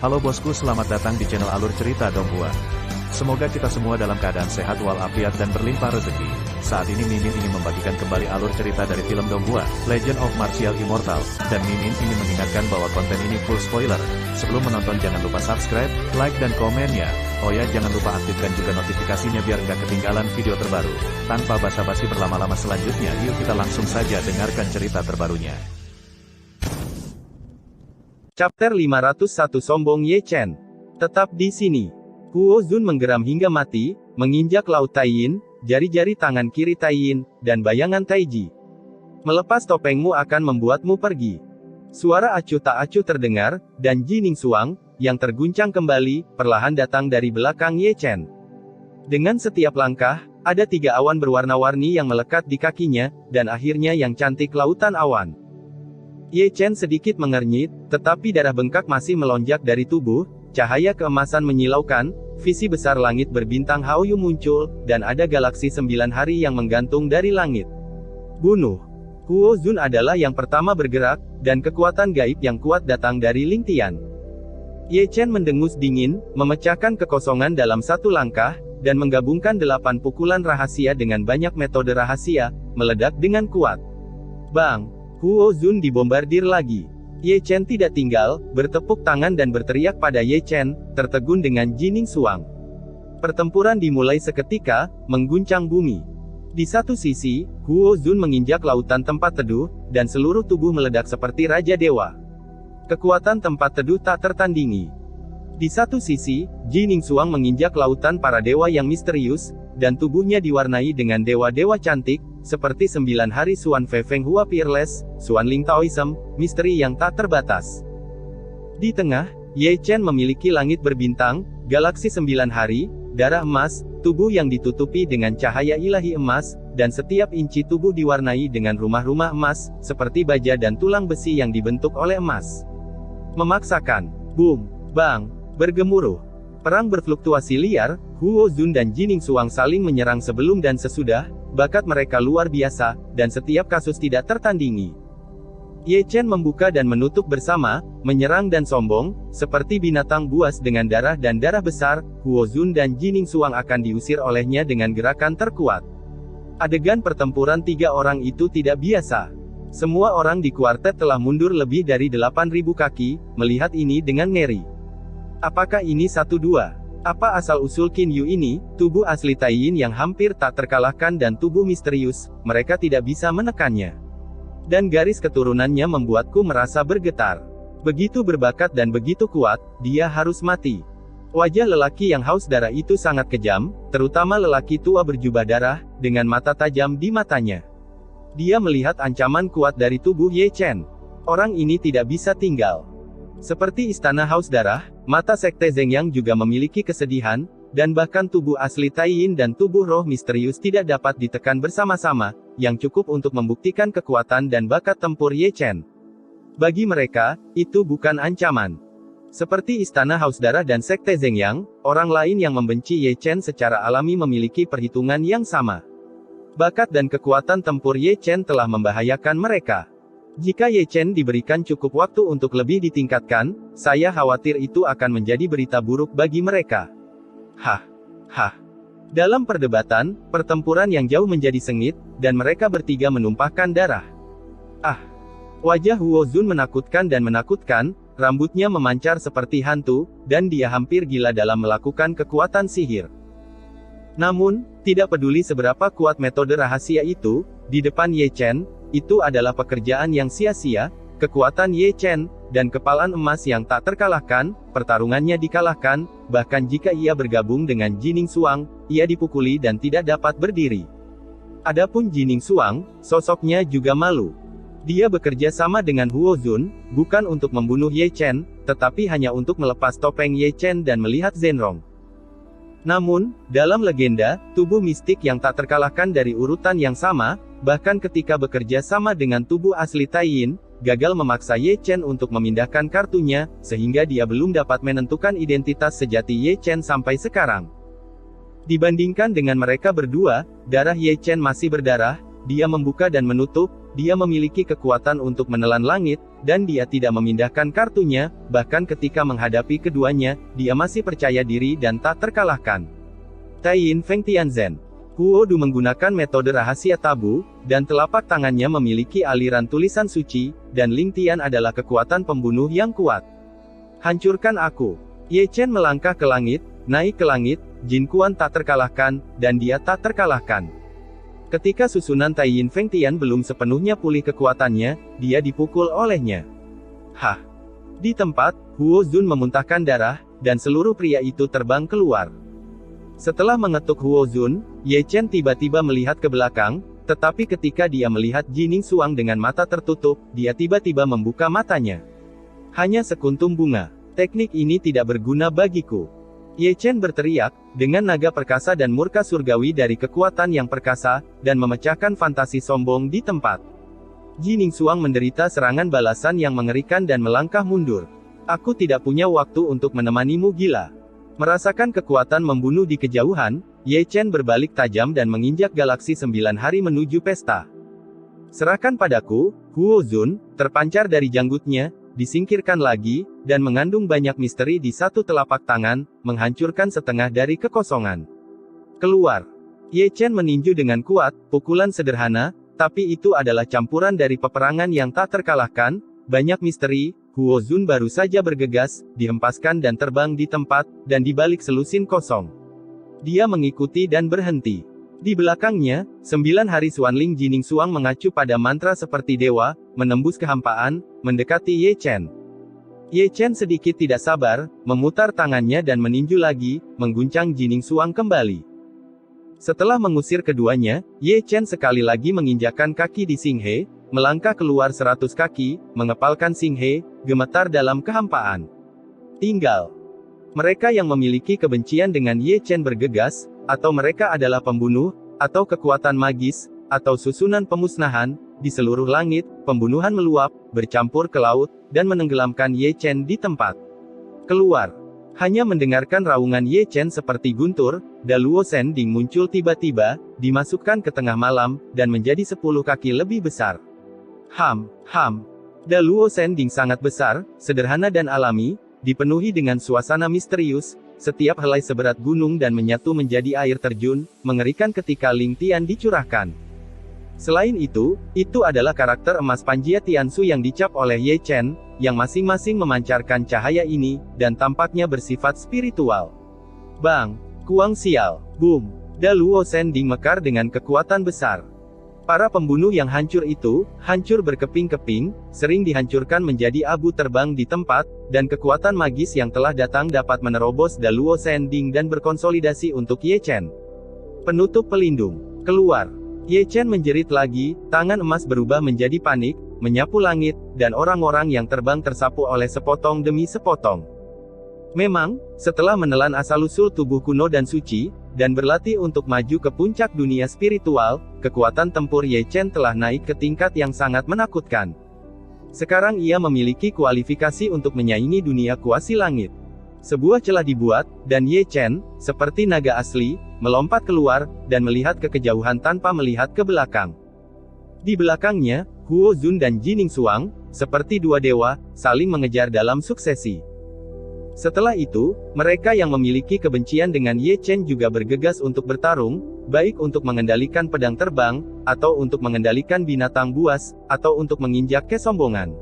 Halo bosku, selamat datang di channel Alur Cerita Donghua. Semoga kita semua dalam keadaan sehat walafiat dan berlimpah rezeki. Saat ini Mimin ingin membagikan kembali alur cerita dari film Donghua, Legend of Martial Immortal, dan Mimin ingin mengingatkan bahwa konten ini full spoiler. Sebelum menonton jangan lupa subscribe, like dan komen ya. Oh ya, jangan lupa aktifkan juga notifikasinya biar nggak ketinggalan video terbaru. Tanpa basa-basi berlama-lama selanjutnya, yuk kita langsung saja dengarkan cerita terbarunya. Chapter 501 Sombong Ye Chen. Tetap di sini. Huo Zun menggeram hingga mati, menginjak laut Taiyin, jari-jari tangan kiri Taiyin, dan bayangan Taiji. Melepas topengmu akan membuatmu pergi. Suara acuh tak acuh terdengar, dan Ji Ningsuang, yang terguncang kembali, perlahan datang dari belakang Ye Chen. Dengan setiap langkah, ada 3 awan berwarna-warni yang melekat di kakinya, dan akhirnya yang cantik lautan awan. Ye Chen sedikit mengernyit, tetapi darah bengkak masih melonjak dari tubuh, cahaya keemasan menyilaukan, visi besar langit berbintang Haoyu muncul, dan ada galaksi 9 hari yang menggantung dari langit. Bunuh. Huo Zun adalah yang pertama bergerak, dan kekuatan gaib yang kuat datang dari Ling Tian. Ye Chen mendengus dingin, memecahkan kekosongan dalam satu langkah, dan menggabungkan 8 pukulan rahasia dengan banyak metode rahasia, meledak dengan kuat. Bang! Huo Zun dibombardir lagi. Ye Chen tidak tinggal, bertepuk tangan dan berteriak pada Ye Chen, tertegun dengan Ji Ningsuang. Pertempuran dimulai seketika, mengguncang bumi. Di satu sisi, Huo Zun menginjak lautan tempat teduh, dan seluruh tubuh meledak seperti Raja Dewa. Kekuatan tempat teduh tak tertandingi. Di satu sisi, Ji Ningsuang menginjak lautan para dewa yang misterius, dan tubuhnya diwarnai dengan dewa-dewa cantik, seperti 9 hari Suan Fefeng Hua Peerless, Suan Ling Taoism, misteri yang tak terbatas. Di tengah, Ye Chen memiliki langit berbintang, galaksi 9 hari, darah emas, tubuh yang ditutupi dengan cahaya ilahi emas, dan setiap inci tubuh diwarnai dengan rumah-rumah emas, seperti baja dan tulang besi yang dibentuk oleh emas. Memaksakan. Boom! Bang! Bergemuruh. Perang berfluktuasi liar, Huo Zun dan Ji Ningsuang saling menyerang sebelum dan sesudah, bakat mereka luar biasa, dan setiap kasus tidak tertandingi. Ye Chen membuka dan menutup bersama, menyerang dan sombong, seperti binatang buas dengan darah dan darah besar, Huo Zun dan Ji Ningsuang akan diusir olehnya dengan gerakan terkuat. Adegan pertempuran 3 orang itu tidak biasa. Semua orang di kuartet telah mundur lebih dari 8.000 kaki, melihat ini dengan ngeri. Apakah ini 1-2? Apa asal-usul Qin Yu ini, tubuh asli Taiyin yang hampir tak terkalahkan dan tubuh misterius, mereka tidak bisa menekannya. Dan garis keturunannya membuatku merasa bergetar. Begitu berbakat dan begitu kuat, dia harus mati. Wajah lelaki yang haus darah itu sangat kejam, terutama lelaki tua berjubah darah, dengan mata tajam di matanya. Dia melihat ancaman kuat dari tubuh Ye Chen. Orang ini tidak bisa tinggal. Seperti istana haus darah, mata sekte Zhengyang juga memiliki kesedihan, dan bahkan tubuh asli Taiyin dan tubuh roh misterius tidak dapat ditekan bersama-sama, yang cukup untuk membuktikan kekuatan dan bakat tempur Ye Chen. Bagi mereka, itu bukan ancaman. Seperti istana haus darah dan sekte Zhengyang, orang lain yang membenci Ye Chen secara alami memiliki perhitungan yang sama. Bakat dan kekuatan tempur Ye Chen telah membahayakan mereka. Jika Ye Chen diberikan cukup waktu untuk lebih ditingkatkan, saya khawatir itu akan menjadi berita buruk bagi mereka. Hah. Dalam perdebatan, pertempuran yang jauh menjadi sengit, dan mereka bertiga menumpahkan darah. Wajah Huo Zun menakutkan dan menakutkan, rambutnya memancar seperti hantu, dan dia hampir gila dalam melakukan kekuatan sihir. Namun, tidak peduli seberapa kuat metode rahasia itu, di depan Ye Chen, itu adalah pekerjaan yang sia-sia. Kekuatan Ye Chen, dan kepalan emas yang tak terkalahkan, pertarungannya dikalahkan, bahkan jika ia bergabung dengan Ji Ningsuang, ia dipukuli dan tidak dapat berdiri. Adapun Ji Ningsuang, sosoknya juga malu. Dia bekerja sama dengan Huo Zun, bukan untuk membunuh Ye Chen, tetapi hanya untuk melepas topeng Ye Chen dan melihat Zhenrong. Namun, dalam legenda, tubuh mistik yang tak terkalahkan dari urutan yang sama, bahkan ketika bekerja sama dengan tubuh asli Taiyin, gagal memaksa Ye Chen untuk memindahkan kartunya, sehingga dia belum dapat menentukan identitas sejati Ye Chen sampai sekarang. Dibandingkan dengan mereka berdua, darah Ye Chen masih berdarah, dia membuka dan menutup, dia memiliki kekuatan untuk menelan langit, dan dia tidak memindahkan kartunya, bahkan ketika menghadapi keduanya, dia masih percaya diri dan tak terkalahkan. Taiyin Feng Tianzhen. Huo Du menggunakan metode rahasia tabu, dan telapak tangannya memiliki aliran tulisan suci, dan Ling Tian adalah kekuatan pembunuh yang kuat. Hancurkan aku. Ye Chen melangkah ke langit, naik ke langit, Jin Kuan tak terkalahkan, dan dia tak terkalahkan. Ketika susunan Taiyin Feng Tian belum sepenuhnya pulih kekuatannya, dia dipukul olehnya. Hah! Di tempat, Huo Zun memuntahkan darah, dan seluruh pria itu terbang keluar. Setelah mengetuk Huo Zun, Ye Chen tiba-tiba melihat ke belakang, tetapi ketika dia melihat Jining Suang dengan mata tertutup, dia tiba-tiba membuka matanya. Hanya sekuntum bunga. Teknik ini tidak berguna bagiku. Ye Chen berteriak, dengan naga perkasa dan murka surgawi dari kekuatan yang perkasa, dan memecahkan fantasi sombong di tempat. Jining Suang menderita serangan balasan yang mengerikan dan melangkah mundur. Aku tidak punya waktu untuk menemanimu gila. Merasakan kekuatan membunuh di kejauhan, Ye Chen berbalik tajam dan menginjak galaksi 9 hari menuju pesta. Serahkan padaku, Huo Zun, terpancar dari janggutnya, disingkirkan lagi, dan mengandung banyak misteri di satu telapak tangan, menghancurkan setengah dari kekosongan. Keluar. Ye Chen meninju dengan kuat, pukulan sederhana, tapi itu adalah campuran dari peperangan yang tak terkalahkan, banyak misteri. Huo Zun baru saja bergegas, dihempaskan dan terbang di tempat, dan di balik selusin kosong. Dia mengikuti dan berhenti. Di belakangnya, 9 hari Xuanling Jining Suang mengacu pada mantra seperti dewa, menembus kehampaan, mendekati Ye Chen. Ye Chen sedikit tidak sabar, memutar tangannya dan meninju lagi, mengguncang Jining Suang kembali. Setelah mengusir keduanya, Ye Chen sekali lagi menginjakkan kaki di Xinghe, melangkah keluar 100 kaki, mengepalkan Xinghe, gemetar dalam kehampaan. Tinggal. Mereka yang memiliki kebencian dengan Ye Chen bergegas, atau mereka adalah pembunuh, atau kekuatan magis, atau susunan pemusnahan, di seluruh langit, pembunuhan meluap, bercampur ke laut, dan menenggelamkan Ye Chen di tempat. Keluar. Hanya mendengarkan raungan Ye Chen seperti guntur, Da Luo Sending muncul tiba-tiba, dimasukkan ke tengah malam, dan menjadi 10 kaki lebih besar. Da Luo Sending sangat besar, sederhana dan alami, dipenuhi dengan suasana misterius, setiap helai seberat gunung dan menyatu menjadi air terjun, mengerikan ketika Ling Tian dicurahkan. Selain itu adalah karakter emas Panjia Tiansu yang dicap oleh Ye Chen, yang masing-masing memancarkan cahaya ini, dan tampaknya bersifat spiritual. Bang! Kuang sial! Boom! Da Luo Sending mekar dengan kekuatan besar. Para pembunuh yang hancur itu, hancur berkeping-keping, sering dihancurkan menjadi abu terbang di tempat, dan kekuatan magis yang telah datang dapat menerobos Da Luo Sending dan berkonsolidasi untuk Ye Chen. Penutup pelindung. Keluar. Ye Chen menjerit lagi, tangan emas berubah menjadi panik, menyapu langit, dan orang-orang yang terbang tersapu oleh sepotong demi sepotong. Memang, setelah menelan asal-usul tubuh kuno dan suci, dan berlatih untuk maju ke puncak dunia spiritual, kekuatan tempur Ye Chen telah naik ke tingkat yang sangat menakutkan. Sekarang ia memiliki kualifikasi untuk menyaingi dunia kuasi langit. Sebuah celah dibuat, dan Ye Chen, seperti naga asli, melompat keluar, dan melihat ke kejauhan tanpa melihat ke belakang. Di belakangnya, Huo Zun dan Jining Suang, seperti dua dewa, saling mengejar dalam suksesi. Setelah itu, mereka yang memiliki kebencian dengan Ye Chen juga bergegas untuk bertarung, baik untuk mengendalikan pedang terbang, atau untuk mengendalikan binatang buas, atau untuk menginjak kesombongan.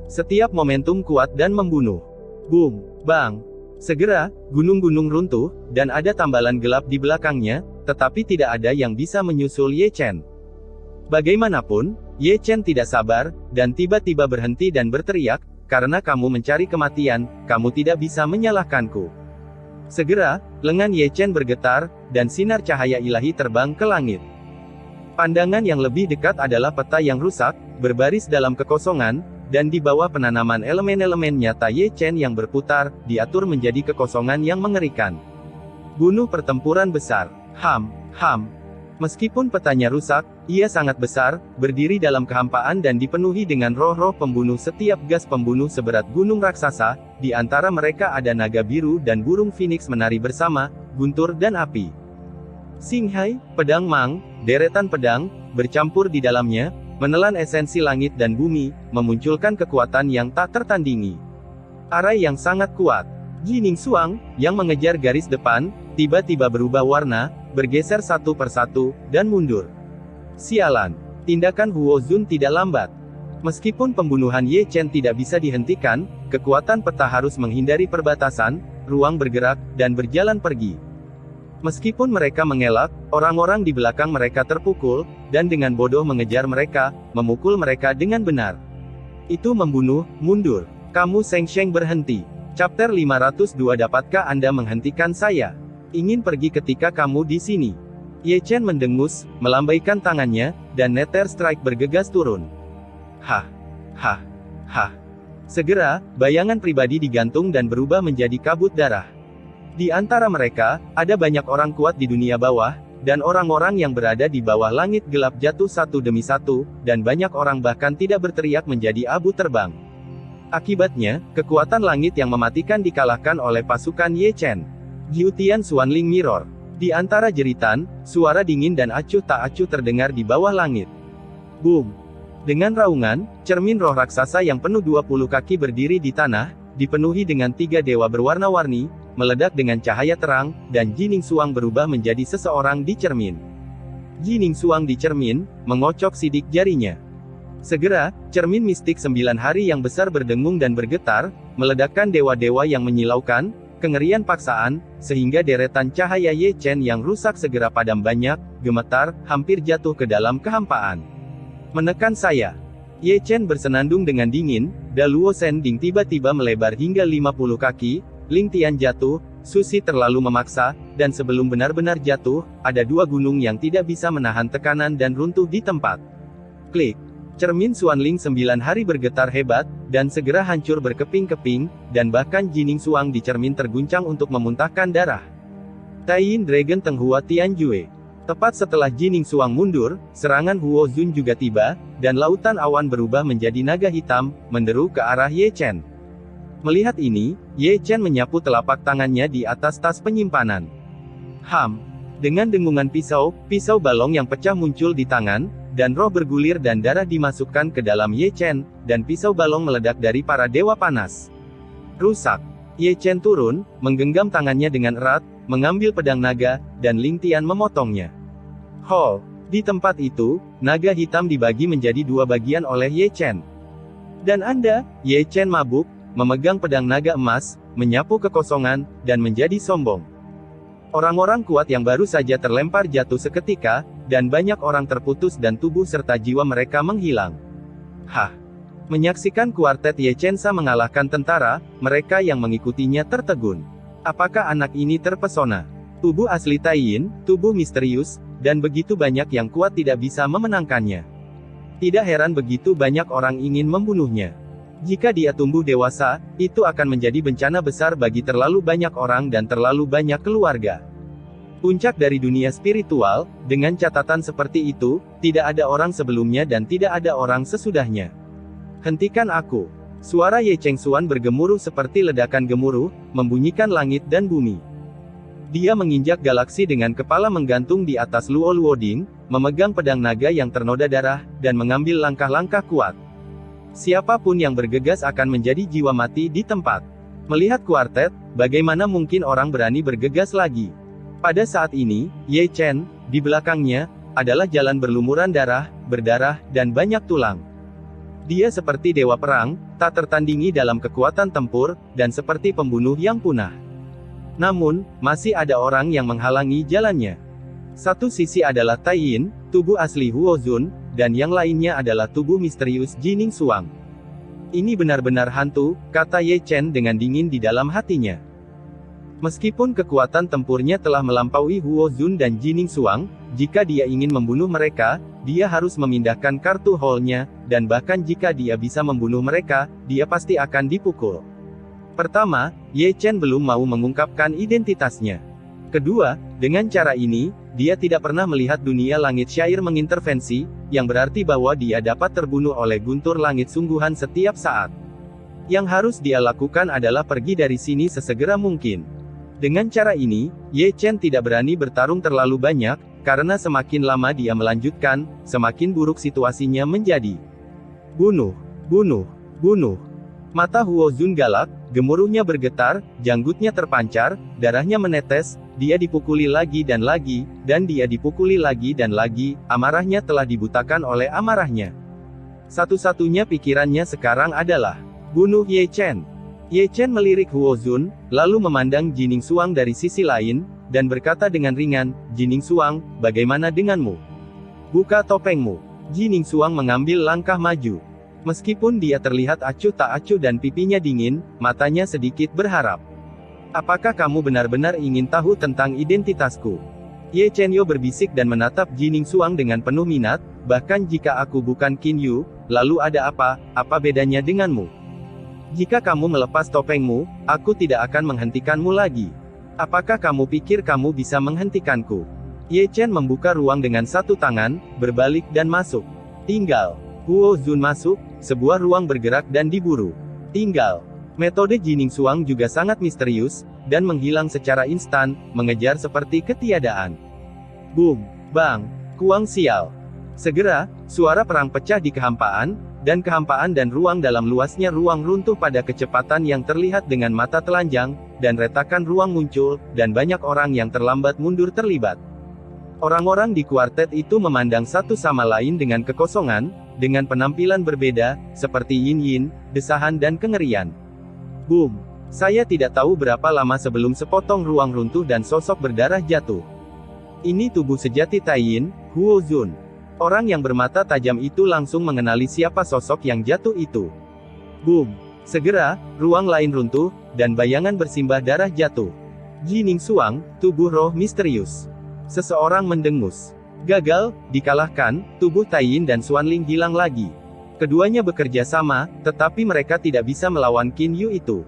Setiap momentum kuat dan membunuh. Boom! Bang! Segera, gunung-gunung runtuh, dan ada tambalan gelap di belakangnya, tetapi tidak ada yang bisa menyusul Ye Chen. Bagaimanapun, Ye Chen tidak sabar, dan tiba-tiba berhenti dan berteriak, karena kamu mencari kematian, kamu tidak bisa menyalahkanku. Segera, lengan Ye Chen bergetar, dan sinar cahaya ilahi terbang ke langit. Pandangan yang lebih dekat adalah peta yang rusak, berbaris dalam kekosongan, dan di bawah penanaman elemen-elemen nyata Ye Chen yang berputar, diatur menjadi kekosongan yang mengerikan. Bunuh pertempuran besar. Meskipun petanya rusak, ia sangat besar, berdiri dalam kehampaan dan dipenuhi dengan roh-roh pembunuh. Setiap gas pembunuh seberat gunung raksasa, di antara mereka ada naga biru dan burung phoenix menari bersama, guntur dan api. Xinghai, pedang Mang, deretan pedang, bercampur di dalamnya, menelan esensi langit dan bumi, memunculkan kekuatan yang tak tertandingi. Arai yang sangat kuat. Jining Xuang, yang mengejar garis depan, tiba-tiba berubah warna, bergeser satu persatu, dan mundur. Sialan. Tindakan Huo Zun tidak lambat. Meskipun pembunuhan Ye Chen tidak bisa dihentikan, kekuatan peta harus menghindari perbatasan, ruang bergerak, dan berjalan pergi. Meskipun mereka mengelak, orang-orang di belakang mereka terpukul, dan dengan bodoh mengejar mereka, memukul mereka dengan benar. Itu membunuh, mundur. Kamu Seng Sheng berhenti. Chapter 502. Dapatkah Anda menghentikan saya? Ingin pergi ketika kamu di sini. Ye Chen mendengus, melambaikan tangannya, dan Nether Strike bergegas turun. Hah. Hah. Hah. Segera, bayangan pribadi digantung dan berubah menjadi kabut darah. Di antara mereka, ada banyak orang kuat di dunia bawah, dan orang-orang yang berada di bawah langit gelap jatuh satu demi satu, dan banyak orang bahkan tidak berteriak menjadi abu terbang. Akibatnya, kekuatan langit yang mematikan dikalahkan oleh pasukan Ye Chen. Jiutian Xuanling Mirror. Di antara jeritan, suara dingin dan acuh tak acuh terdengar di bawah langit. Boom! Dengan raungan, cermin roh raksasa yang penuh 20 kaki berdiri di tanah, dipenuhi dengan 3 dewa berwarna-warni, meledak dengan cahaya terang, dan Jining Xuang berubah menjadi seseorang di cermin. Jining Xuang di cermin, mengocok sidik jarinya. Segera, cermin mistik 9 hari yang besar berdengung dan bergetar, meledakkan dewa-dewa yang menyilaukan, kengerian paksaan, sehingga deretan cahaya Ye Chen yang rusak segera padam banyak, gemetar, hampir jatuh ke dalam kehampaan. Menekan saya. Ye Chen bersenandung dengan dingin, Daluo Sending tiba-tiba melebar hingga 50 kaki, Ling Tian jatuh, Susi terlalu memaksa, dan sebelum benar-benar jatuh, ada 2 gunung yang tidak bisa menahan tekanan dan runtuh di tempat. Klik. Cermin Xuanling 9 hari bergetar hebat, dan segera hancur berkeping-keping, dan bahkan Jining Xuang di cermin terguncang untuk memuntahkan darah. Taiyin Dragon Tenghua Tianjue. Tepat setelah Jining Xuang mundur, serangan Huo Zun juga tiba, dan lautan awan berubah menjadi naga hitam, menderu ke arah Ye Chen. Melihat ini, Ye Chen menyapu telapak tangannya di atas tas penyimpanan. Dengan dengungan pisau balong yang pecah muncul di tangan, dan roh bergulir dan darah dimasukkan ke dalam Ye Chen, dan pisau balong meledak dari para dewa panas. Rusak. Ye Chen turun, menggenggam tangannya dengan erat, mengambil pedang naga, dan Ling Tian memotongnya. Di tempat itu, naga hitam dibagi menjadi 2 bagian oleh Ye Chen. Dan Anda, Ye Chen mabuk, memegang pedang naga emas, menyapu kekosongan, dan menjadi sombong. Orang-orang kuat yang baru saja terlempar jatuh seketika, dan banyak orang terputus dan tubuh serta jiwa mereka menghilang. Menyaksikan kuartet Ye Chen mengalahkan tentara, mereka yang mengikutinya tertegun. Apakah anak ini terpesona? Tubuh asli Taiyin, tubuh misterius, dan begitu banyak yang kuat tidak bisa memenangkannya. Tidak heran begitu banyak orang ingin membunuhnya. Jika dia tumbuh dewasa, itu akan menjadi bencana besar bagi terlalu banyak orang dan terlalu banyak keluarga. Puncak dari dunia spiritual, dengan catatan seperti itu, tidak ada orang sebelumnya dan tidak ada orang sesudahnya. Hentikan aku. Suara Ye Cheng Xuan bergemuruh seperti ledakan gemuruh, membunyikan langit dan bumi. Dia menginjak galaksi dengan kepala menggantung di atas Luo Luoding, memegang pedang naga yang ternoda darah, dan mengambil langkah-langkah kuat. Siapapun yang bergegas akan menjadi jiwa mati di tempat. Melihat kuartet, bagaimana mungkin orang berani bergegas lagi? Pada saat ini, Ye Chen, di belakangnya, adalah jalan berlumuran darah, berdarah, dan banyak tulang. Dia seperti dewa perang, tak tertandingi dalam kekuatan tempur, dan seperti pembunuh yang punah. Namun, masih ada orang yang menghalangi jalannya. Satu sisi adalah Taiyin, tubuh asli Huo Zun, dan yang lainnya adalah tubuh misterius Jining Xuang. Ini benar-benar hantu, kata Ye Chen dengan dingin di dalam hatinya. Meskipun kekuatan tempurnya telah melampaui Huo Zun dan Jining Xuang, jika dia ingin membunuh mereka, dia harus memindahkan kartu hall-nya, dan bahkan jika dia bisa membunuh mereka, dia pasti akan dipukul. Pertama, Ye Chen belum mau mengungkapkan identitasnya. Kedua, dengan cara ini, dia tidak pernah melihat dunia langit syair mengintervensi, yang berarti bahwa dia dapat terbunuh oleh guntur langit sungguhan setiap saat. Yang harus dia lakukan adalah pergi dari sini sesegera mungkin. Dengan cara ini, Ye Chen tidak berani bertarung terlalu banyak, karena semakin lama dia melanjutkan, semakin buruk situasinya menjadi. Bunuh, bunuh, bunuh. Mata Huo Zun galak, gemuruhnya bergetar, janggutnya terpancar, darahnya menetes, dia dipukuli lagi, dan dia dipukuli lagi dan lagi, amarahnya telah dibutakan oleh amarahnya. Satu-satunya pikirannya sekarang adalah, bunuh Ye Chen. Ye Chen melirik Huo Zun, lalu memandang Jining Xuang dari sisi lain, dan berkata dengan ringan, Jining Xuang, bagaimana denganmu? Buka topengmu. Jining Xuang mengambil langkah maju. Meskipun dia terlihat acuh tak acuh dan pipinya dingin, matanya sedikit berharap. Apakah kamu benar-benar ingin tahu tentang identitasku? Ye Chenyo berbisik dan menatap Jining Xuang dengan penuh minat, bahkan jika aku bukan Qin Yu, lalu ada apa bedanya denganmu? Jika kamu melepas topengmu, aku tidak akan menghentikanmu lagi. Apakah kamu pikir kamu bisa menghentikanku? Ye Chen membuka ruang dengan satu tangan, berbalik dan masuk. Tinggal. Huo Zun masuk, sebuah ruang bergerak dan diburu. Tinggal. Metode Jining Xuang juga sangat misterius, dan menghilang secara instan, mengejar seperti ketiadaan. Boom, bang, kuang sial. Segera, suara perang pecah di kehampaan, dan ruang dalam luasnya ruang runtuh pada kecepatan yang terlihat dengan mata telanjang, dan retakan ruang muncul, dan banyak orang yang terlambat mundur terlibat. Orang-orang di kuartet itu memandang satu sama lain dengan kekosongan, dengan penampilan berbeda, seperti yin-yin, desahan dan kengerian. Boom! Saya tidak tahu berapa lama sebelum sepotong ruang runtuh dan sosok berdarah jatuh. Ini tubuh sejati Taiyin, Huo Zun. Orang yang bermata tajam itu langsung mengenali siapa sosok yang jatuh itu. Boom! Segera, ruang lain runtuh, dan bayangan bersimbah darah jatuh. Jining Xuang, tubuh roh misterius. Seseorang mendengus. Gagal, dikalahkan, tubuh Taiyin dan Xuanling hilang lagi. Keduanya bekerja sama, tetapi mereka tidak bisa melawan Qin Yu itu.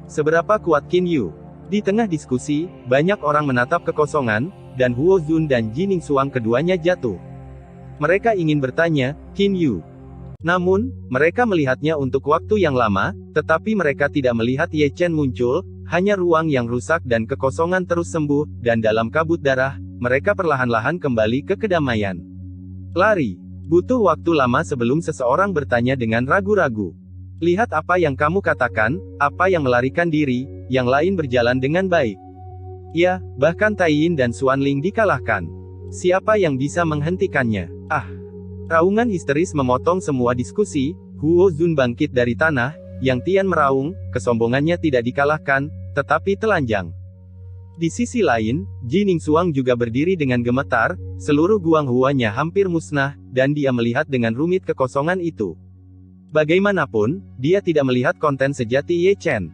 Seberapa kuat Qin Yu? Di tengah diskusi, banyak orang menatap kekosongan, dan Huo Zun dan Jining Xuang keduanya jatuh. Mereka ingin bertanya, Qin Yu. Namun, mereka melihatnya untuk waktu yang lama, tetapi mereka tidak melihat Ye Chen muncul, hanya ruang yang rusak dan kekosongan terus sembuh, dan dalam kabut darah, mereka perlahan-lahan kembali ke kedamaian. Lari. Butuh waktu lama sebelum seseorang bertanya dengan ragu-ragu. Lihat apa yang kamu katakan, apa yang melarikan diri, yang lain berjalan dengan baik. Ya, bahkan Taiyin dan Xuanling dikalahkan. Siapa yang bisa menghentikannya? Ah! Raungan histeris memotong semua diskusi, Huo Zun bangkit dari tanah, Yang Tian meraung, kesombongannya tidak dikalahkan, tetapi telanjang. Di sisi lain, Jining Xuang juga berdiri dengan gemetar, seluruh guang huanya hampir musnah, dan dia melihat dengan rumit kekosongan itu. Bagaimanapun, dia tidak melihat konten sejati Ye Chen.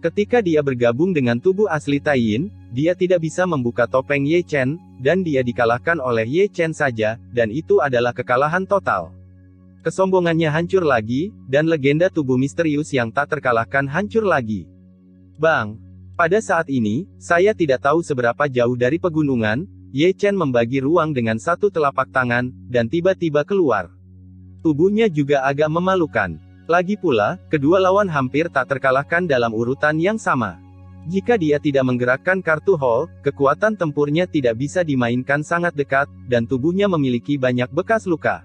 Ketika dia bergabung dengan tubuh asli Taiyin, dia tidak bisa membuka topeng Ye Chen, dan dia dikalahkan oleh Ye Chen saja, dan itu adalah kekalahan total. Kesombongannya hancur lagi, dan legenda tubuh misterius yang tak terkalahkan hancur lagi. Bang! Pada saat ini, saya tidak tahu seberapa jauh dari pegunungan, Ye Chen membagi ruang dengan satu telapak tangan, dan tiba-tiba keluar. Tubuhnya juga agak memalukan. Lagi pula, kedua lawan hampir tak terkalahkan dalam urutan yang sama. Jika dia tidak menggerakkan kartu Hall, kekuatan tempurnya tidak bisa dimainkan sangat dekat, dan tubuhnya memiliki banyak bekas luka.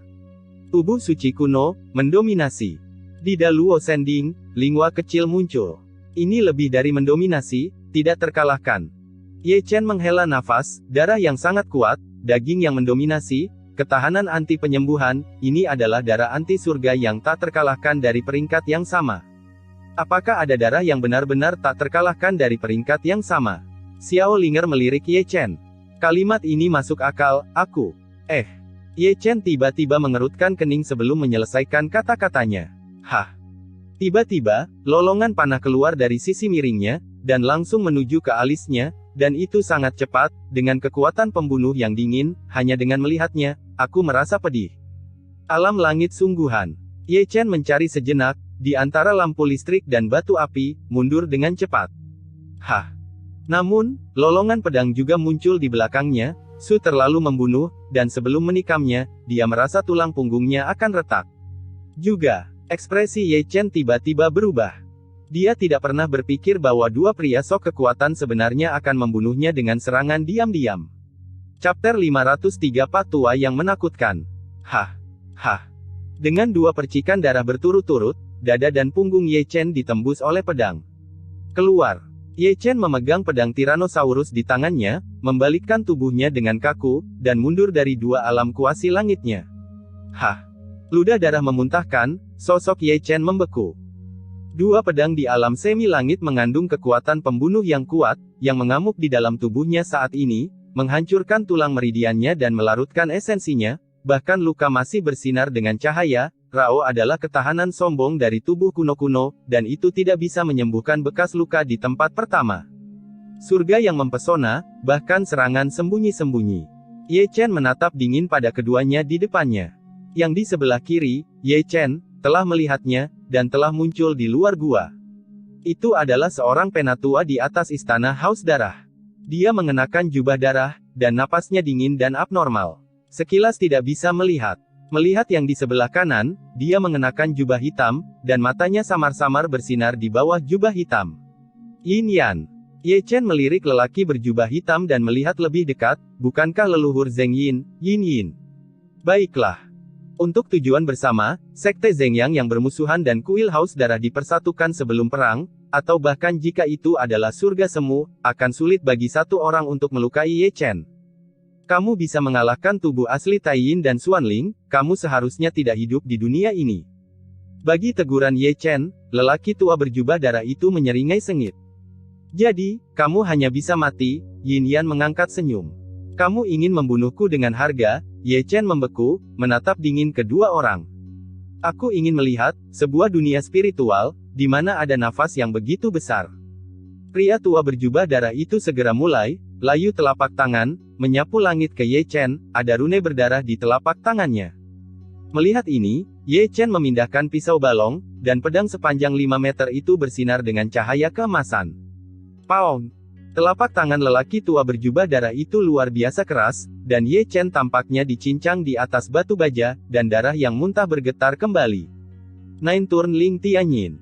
Tubuh suci kuno, mendominasi. Di Daluo Sending, lingua kecil muncul. Ini lebih dari mendominasi, tidak terkalahkan. Ye Chen menghela nafas, darah yang sangat kuat, daging yang mendominasi, ketahanan anti penyembuhan, ini adalah darah anti surga yang tak terkalahkan dari peringkat yang sama. Apakah ada darah yang benar-benar tak terkalahkan dari peringkat yang sama? Xiao Linger melirik Ye Chen. Kalimat ini masuk akal, aku. Ye Chen tiba-tiba mengerutkan kening sebelum menyelesaikan kata-katanya. Hah. Tiba-tiba, lolongan panah keluar dari sisi miringnya, dan langsung menuju ke alisnya, dan itu sangat cepat, dengan kekuatan pembunuh yang dingin, hanya dengan melihatnya, aku merasa pedih. Alam langit sungguhan. Ye Chen mencari sejenak, di antara lampu listrik dan batu api, mundur dengan cepat. Hah. Namun, lolongan pedang juga muncul di belakangnya, Su terlalu membunuh, dan sebelum menikamnya, dia merasa tulang punggungnya akan retak. Juga, ekspresi Ye Chen tiba-tiba berubah. Dia tidak pernah berpikir bahwa dua pria sok kekuatan sebenarnya akan membunuhnya dengan serangan diam-diam. Chapter 503 Pak Tua yang menakutkan. Hah. Hah. Dengan dua percikan darah berturut-turut, dada dan punggung Ye Chen ditembus oleh pedang. Keluar. Ye Chen memegang pedang Tyrannosaurus di tangannya, membalikkan tubuhnya dengan kaku, dan mundur dari dua alam kuasi langitnya. Hah. Ludah darah memuntahkan, sosok Ye Chen membeku. Dua pedang di alam semi langit mengandung kekuatan pembunuh yang kuat, yang mengamuk di dalam tubuhnya saat ini, menghancurkan tulang meridiannya dan melarutkan esensinya, bahkan luka masih bersinar dengan cahaya. Rao adalah ketahanan sombong dari tubuh kuno-kuno, dan itu tidak bisa menyembuhkan bekas luka di tempat pertama. Surga yang mempesona, bahkan serangan sembunyi-sembunyi. Ye Chen menatap dingin pada keduanya di depannya. Yang di sebelah kiri, Ye Chen telah melihatnya, dan telah muncul di luar gua. Itu adalah seorang penatua di atas istana Haus Darah. Dia mengenakan jubah darah, dan napasnya dingin dan abnormal. Sekilas tidak bisa melihat. Melihat yang di sebelah kanan, dia mengenakan jubah hitam, dan matanya samar-samar bersinar di bawah jubah hitam. Yin Yan. Ye Chen melirik lelaki berjubah hitam dan melihat lebih dekat, bukankah leluhur Zheng Yin, Yin Yin? Baiklah. Untuk tujuan bersama, Sekte Zhengyang yang bermusuhan dan kuil Haus Darah dipersatukan sebelum perang, atau bahkan jika itu adalah surga semu, akan sulit bagi satu orang untuk melukai Ye Chen. Kamu bisa mengalahkan tubuh asli Tai Yin dan Xuan Ling, kamu seharusnya tidak hidup di dunia ini. Bagi teguran Ye Chen, lelaki tua berjubah darah itu menyeringai sengit. Jadi, kamu hanya bisa mati. Yin Yan mengangkat senyum. Kamu ingin membunuhku dengan harga? Ye Chen membeku, menatap dingin kedua orang. Aku ingin melihat sebuah dunia spiritual, di mana ada nafas yang begitu besar. Pria tua berjubah darah itu segera mulai, layu telapak tangan, menyapu langit ke Ye Chen, ada rune berdarah di telapak tangannya. Melihat ini, Ye Chen memindahkan pisau balong, dan pedang sepanjang 5 meter itu bersinar dengan cahaya keemasan. Pound! Telapak tangan lelaki tua berjubah darah itu luar biasa keras, dan Ye Chen tampaknya dicincang di atas batu baja, dan darah yang muntah bergetar kembali. Nine Turn Ling Tianyin.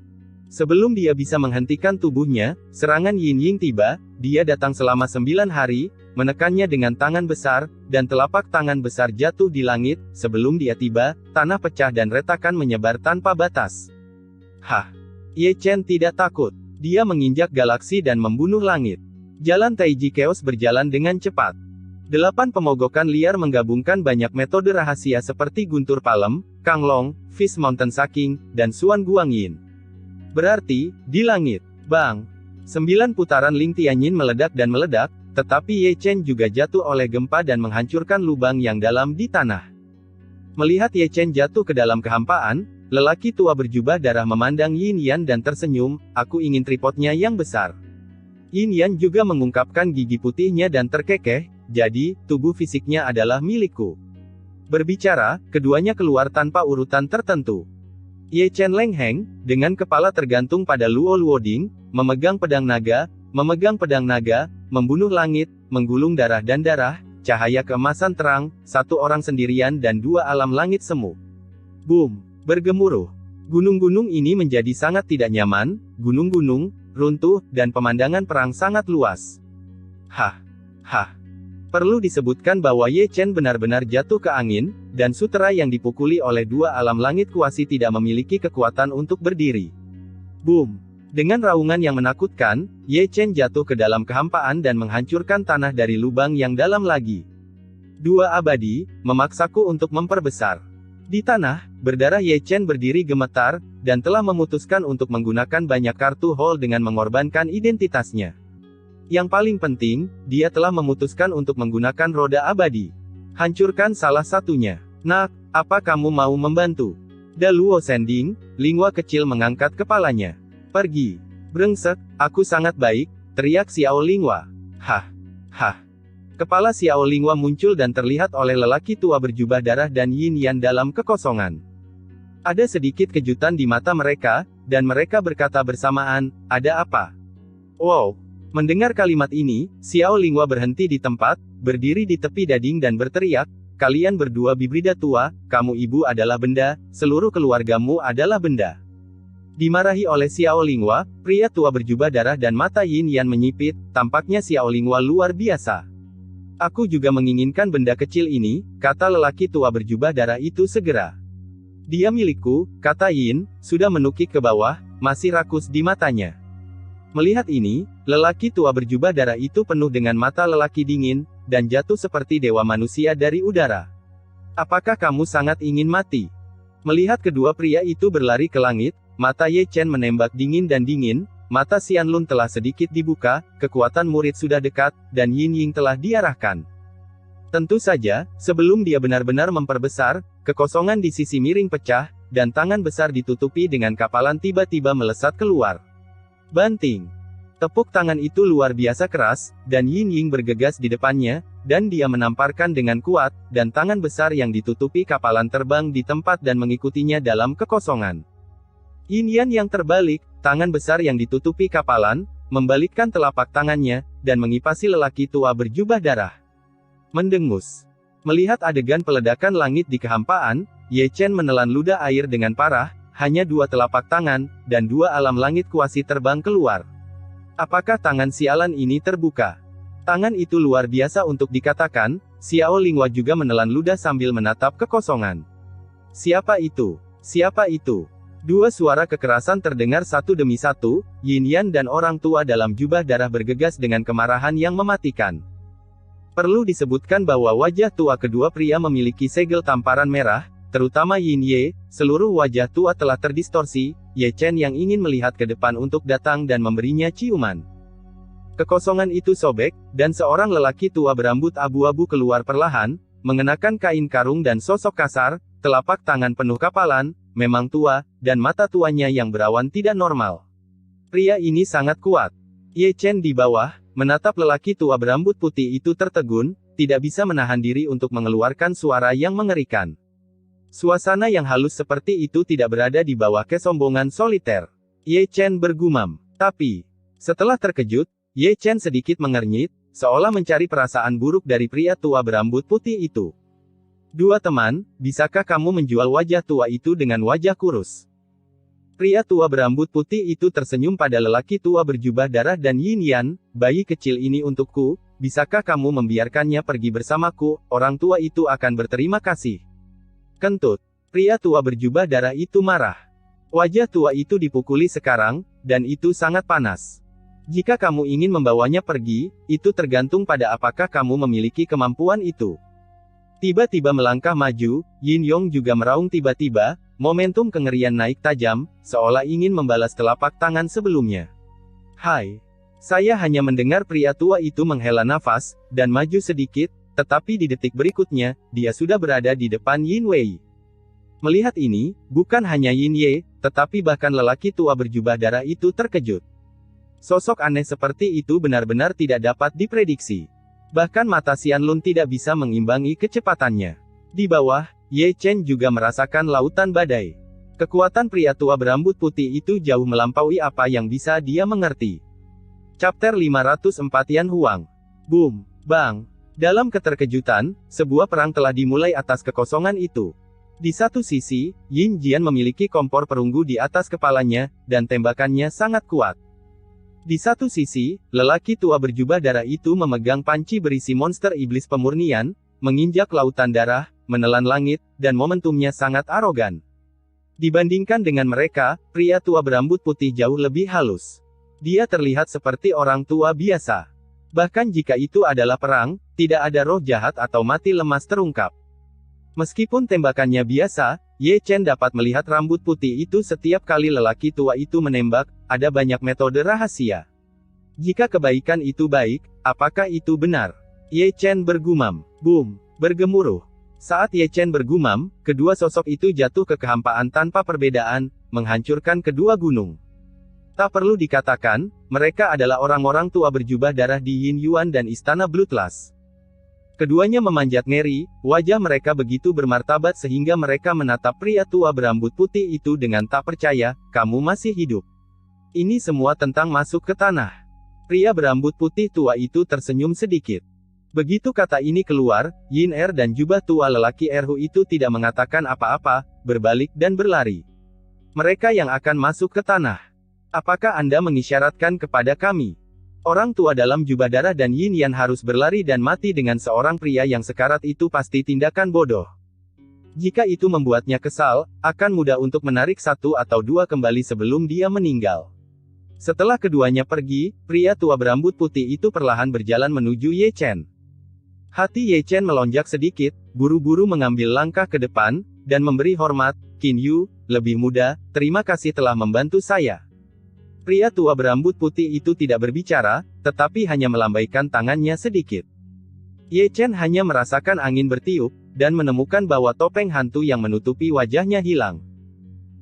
Sebelum dia bisa menghentikan tubuhnya, serangan Yin Ying tiba. Dia datang selama 9 hari, menekannya dengan tangan besar, dan telapak tangan besar jatuh di langit. Sebelum dia tiba, tanah pecah dan retakan menyebar tanpa batas. Hah! Ye Chen tidak takut. Dia menginjak galaksi dan membunuh langit. Jalan Taiji Chaos berjalan dengan cepat. 8 pemogokan liar menggabungkan banyak metode rahasia seperti Guntur Palem, Kang Long, Fish Mountain Saking, dan Xuan Guangyin. Berarti, di langit, bang! 9 putaran Ling Tianyin meledak dan meledak, tetapi Ye Chen juga jatuh oleh gempa dan menghancurkan lubang yang dalam di tanah. Melihat Ye Chen jatuh ke dalam kehampaan, lelaki tua berjubah darah memandang Yin Yan dan tersenyum, aku ingin tripodnya yang besar. Yin Yan juga mengungkapkan gigi putihnya dan terkekeh, jadi, tubuh fisiknya adalah milikku. Berbicara, keduanya keluar tanpa urutan tertentu. Ye Chen Leng Heng, dengan kepala tergantung pada Luo Luoding, memegang pedang naga, membunuh langit, menggulung darah dan darah, cahaya keemasan terang, satu orang sendirian dan 2 alam langit semu. Boom! Bergemuruh. Gunung-gunung ini menjadi sangat tidak nyaman, gunung-gunung, runtuh, dan pemandangan perang sangat luas. Hah! Hah! Perlu disebutkan bahwa Ye Chen benar-benar jatuh ke angin, dan sutera yang dipukuli oleh 2 alam langit kuasi tidak memiliki kekuatan untuk berdiri. Boom! Dengan raungan yang menakutkan, Ye Chen jatuh ke dalam kehampaan dan menghancurkan tanah dari lubang yang dalam lagi. 2 abadi, memaksaku untuk memperbesar. Di tanah, berdarah Ye Chen berdiri gemetar, dan telah memutuskan untuk menggunakan banyak kartu hall dengan mengorbankan identitasnya. Yang paling penting, dia telah memutuskan untuk menggunakan roda abadi. Hancurkan salah satunya. Nak, apa kamu mau membantu? Da Luo Sending, Lingua kecil mengangkat kepalanya. Pergi. Brengsek, aku sangat baik, teriak Xiao Lingua. Hah. Hah. Kepala Xiao Lingua muncul dan terlihat oleh lelaki tua berjubah darah dan Yin Yan dalam kekosongan. Ada sedikit kejutan di mata mereka, dan mereka berkata bersamaan, ada apa? Wow! Mendengar kalimat ini, Xiao Lingua berhenti di tempat, berdiri di tepi dading dan berteriak, kalian berdua bibrida tua, kamu ibu adalah benda, seluruh keluargamu adalah benda. Dimarahi oleh Xiao Lingua, pria tua berjubah darah dan mata Yin Yan menyipit, tampaknya Xiao Lingua luar biasa. Aku juga menginginkan benda kecil ini, kata lelaki tua berjubah darah itu segera. Dia milikku, kata Yin, sudah menukik ke bawah, masih rakus di matanya. Melihat ini, lelaki tua berjubah darah itu penuh dengan mata lelaki dingin, dan jatuh seperti dewa manusia dari udara. Apakah kamu sangat ingin mati? Melihat kedua pria itu berlari ke langit, mata Ye Chen menembak dingin dan dingin, mata Xianlun telah sedikit dibuka, kekuatan murid sudah dekat, dan Yin Ying telah diarahkan. Tentu saja, sebelum dia benar-benar memperbesar, kekosongan di sisi miring pecah, dan tangan besar ditutupi dengan kapalan tiba-tiba melesat keluar. Banting! Tepuk tangan itu luar biasa keras, dan Yin Ying bergegas di depannya, dan dia menamparkan dengan kuat, dan tangan besar yang ditutupi kapalan terbang di tempat dan mengikutinya dalam kekosongan. Yin Yan yang terbalik, tangan besar yang ditutupi kapalan, membalikkan telapak tangannya, dan mengipasi lelaki tua berjubah darah. Mendengus. Melihat adegan peledakan langit di kehampaan, Ye Chen menelan ludah air dengan parah, hanya dua telapak tangan, dan dua alam langit kuasi terbang keluar. Apakah tangan sialan ini terbuka? Tangan itu luar biasa untuk dikatakan, Xiao Lingwa juga menelan ludah sambil menatap kekosongan. Siapa itu? Siapa itu? Dua suara kekerasan terdengar satu demi satu, Yin Yan dan orang tua dalam jubah darah bergegas dengan kemarahan yang mematikan. Perlu disebutkan bahwa wajah tua kedua pria memiliki segel tamparan merah, terutama Yin Ye, seluruh wajah tua telah terdistorsi, Ye Chen yang ingin melihat ke depan untuk datang dan memberinya ciuman. Kekosongan itu sobek, dan seorang lelaki tua berambut abu-abu keluar perlahan, mengenakan kain karung dan sosok kasar, telapak tangan penuh kapalan, memang tua, dan mata tuanya yang berawan tidak normal. Pria ini sangat kuat. Ye Chen di bawah, menatap lelaki tua berambut putih itu tertegun, tidak bisa menahan diri untuk mengeluarkan suara yang mengerikan. Suasana yang halus seperti itu tidak berada di bawah kesombongan soliter. Ye Chen bergumam. Tapi, setelah terkejut, Ye Chen sedikit mengernyit, seolah mencari perasaan buruk dari pria tua berambut putih itu. Dua teman, bisakah kamu menjual wajah tua itu dengan wajah kurus? Pria tua berambut putih itu tersenyum pada lelaki tua berjubah darah dan Yin Yan, bayi kecil ini untukku, bisakah kamu membiarkannya pergi bersamaku, orang tua itu akan berterima kasih. Kentut. Pria tua berjubah darah itu marah. Wajah tua itu dipukuli sekarang, dan itu sangat panas. Jika kamu ingin membawanya pergi, itu tergantung pada apakah kamu memiliki kemampuan itu. Tiba-tiba melangkah maju, Yin Yong juga meraung tiba-tiba, momentum kengerian naik tajam, seolah ingin membalas telapak tangan sebelumnya. Hai! Saya hanya mendengar pria tua itu menghela nafas, dan maju sedikit, tetapi di detik berikutnya, dia sudah berada di depan Yin Wei. Melihat ini, bukan hanya Yin Ye, tetapi bahkan lelaki tua berjubah darah itu terkejut. Sosok aneh seperti itu benar-benar tidak dapat diprediksi. Bahkan mata Xianlun tidak bisa mengimbangi kecepatannya. Di bawah, Ye Chen juga merasakan lautan badai. Kekuatan pria tua berambut putih itu jauh melampaui apa yang bisa dia mengerti. Chapter 504 Yan Huang. Boom! Bang! Dalam keterkejutan, sebuah perang telah dimulai atas kekosongan itu. Di satu sisi, Yin Jian memiliki kompor perunggu di atas kepalanya, dan tembakannya sangat kuat. Di satu sisi, lelaki tua berjubah darah itu memegang panci berisi monster iblis pemurnian, menginjak lautan darah, menelan langit, dan momentumnya sangat arogan. Dibandingkan dengan mereka, pria tua berambut putih jauh lebih halus. Dia terlihat seperti orang tua biasa. Bahkan jika itu adalah perang, tidak ada roh jahat atau mati lemas terungkap. Meskipun tembakannya biasa, Ye Chen dapat melihat rambut putih itu setiap kali lelaki tua itu menembak, ada banyak metode rahasia. Jika kebaikan itu baik, apakah itu benar? Ye Chen bergumam. Boom! Bergemuruh. Saat Ye Chen bergumam, kedua sosok itu jatuh ke kehampaan tanpa perbedaan, menghancurkan kedua gunung. Tak perlu dikatakan, mereka adalah orang-orang tua berjubah darah di Yin Yuan dan Istana Bloodlust. Keduanya memanjat ngeri, wajah mereka begitu bermartabat sehingga mereka menatap pria tua berambut putih itu dengan tak percaya, kamu masih hidup. Ini semua tentang masuk ke tanah. Pria berambut putih tua itu tersenyum sedikit. Begitu kata ini keluar, Yin Er dan jubah tua lelaki Erhu itu tidak mengatakan apa-apa, berbalik dan berlari. Mereka yang akan masuk ke tanah. Apakah Anda mengisyaratkan kepada kami? Orang tua dalam jubah darah dan Yin Yan harus berlari dan mati dengan seorang pria yang sekarat itu pasti tindakan bodoh. Jika itu membuatnya kesal, akan mudah untuk menarik satu atau dua kembali sebelum dia meninggal. Setelah keduanya pergi, pria tua berambut putih itu perlahan berjalan menuju Ye Chen. Hati Ye Chen melonjak sedikit, buru-buru mengambil langkah ke depan, dan memberi hormat. "Qin Yu, lebih muda, terima kasih telah membantu saya." Pria tua berambut putih itu tidak berbicara, tetapi hanya melambaikan tangannya sedikit. Ye Chen hanya merasakan angin bertiup, dan menemukan bahwa topeng hantu yang menutupi wajahnya hilang.